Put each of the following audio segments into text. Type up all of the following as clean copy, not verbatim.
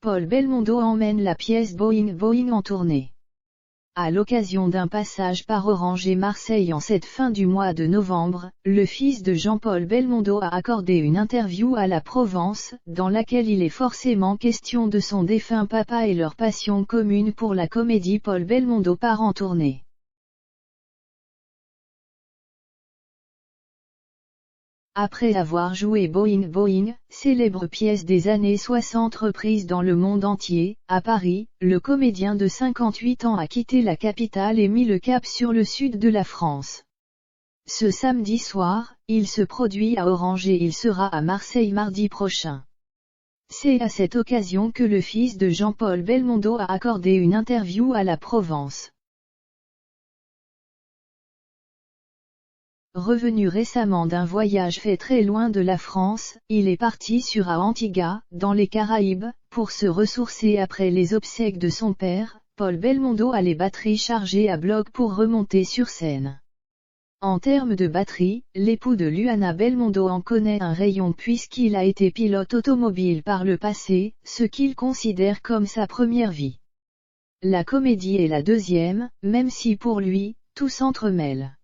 Paul Belmondo emmène la pièce Boing Boing en tournée. À l'occasion d'un passage par Orange et Marseille en cette fin du mois de novembre, le fils de Jean-Paul Belmondo a accordé une interview à la Provence, dans laquelle il est forcément question de son défunt papa et leur passion commune pour la comédie. Paul Belmondo part en tournée. Après avoir joué Boing Boing, célèbre pièce des années 60 reprise dans le monde entier, à Paris, le comédien de 58 ans a quitté la capitale et mis le cap sur le sud de la France. Ce samedi soir, il se produit à Orange et il sera à Marseille mardi prochain. C'est à cette occasion que le fils de Jean-Paul Belmondo a accordé une interview à la Provence. Revenu récemment d'un voyage fait très loin de la France, il est parti sur Antigua, dans les Caraïbes, pour se ressourcer après les obsèques de son père. Paul Belmondo a les batteries chargées à bloc pour remonter sur scène. En termes de batterie, l'époux de Luana Belmondo en connaît un rayon puisqu'il a été pilote automobile par le passé, ce qu'il considère comme sa première vie. La comédie est la deuxième, même si pour lui, tout s'entremêle.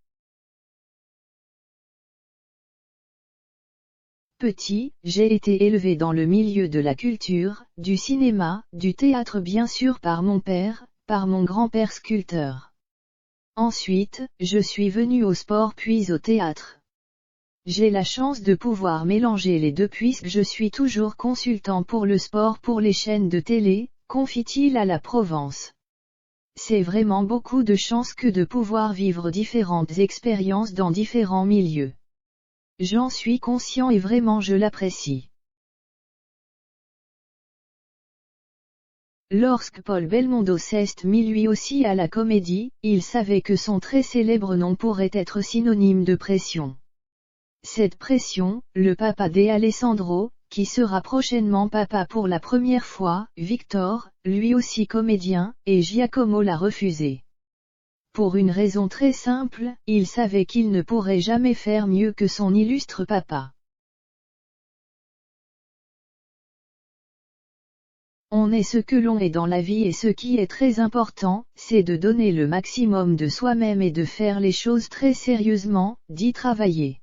Petit, j'ai été élevé dans le milieu de la culture, du cinéma, du théâtre bien sûr par mon père, par mon grand-père sculpteur. Ensuite, je suis venu au sport puis au théâtre. J'ai la chance de pouvoir mélanger les deux puisque je suis toujours consultant pour le sport pour les chaînes de télé, confie-t-il à la Provence. C'est vraiment beaucoup de chance que de pouvoir vivre différentes expériences dans différents milieux. J'en suis conscient et vraiment je l'apprécie. Lorsque Paul Belmondo s'est mis lui aussi à la comédie, il savait que son très célèbre nom pourrait être synonyme de pression. Cette pression, le papa d'Alessandro, qui sera prochainement papa pour la première fois, Victor, lui aussi comédien, et Giacomo l'a refusé. Pour une raison très simple, il savait qu'il ne pourrait jamais faire mieux que son illustre papa. On est ce que l'on est dans la vie et ce qui est très important, c'est de donner le maximum de soi-même et de faire les choses très sérieusement, d'y travailler.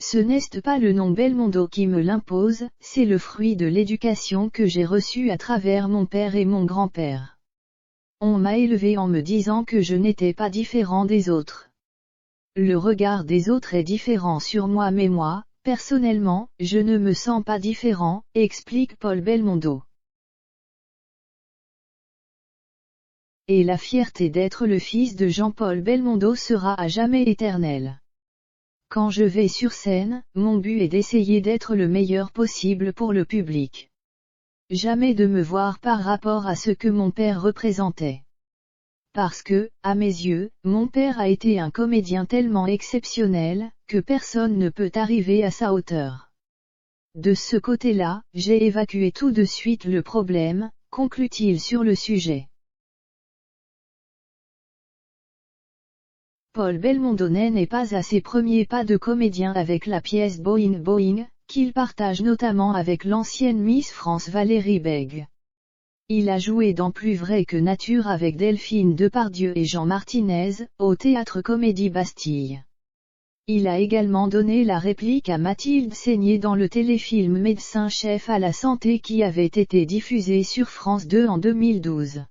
Ce n'est pas le nom Belmondo qui me l'impose, c'est le fruit de l'éducation que j'ai reçue à travers mon père et mon grand-père. On m'a élevé en me disant que je n'étais pas différent des autres. Le regard des autres est différent sur moi mais moi, personnellement, je ne me sens pas différent, explique Paul Belmondo. Et la fierté d'être le fils de Jean-Paul Belmondo sera à jamais éternelle. Quand je vais sur scène, mon but est d'essayer d'être le meilleur possible pour le public. Jamais de me voir par rapport à ce que mon père représentait. Parce que, à mes yeux, mon père a été un comédien tellement exceptionnel, que personne ne peut arriver à sa hauteur. De ce côté-là, j'ai évacué tout de suite le problème, conclut-il sur le sujet. Paul Belmondo n'est pas à ses premiers pas de comédien avec la pièce Boing Boing, qu'il partage notamment avec l'ancienne Miss France Valérie Bègue. Il a joué dans Plus vrai que nature avec Delphine Depardieu et Jean Martinez, au Théâtre Comédie Bastille. Il a également donné la réplique à Mathilde Seigné dans le téléfilm Médecin chef à la santé qui avait été diffusé sur France 2 en 2012.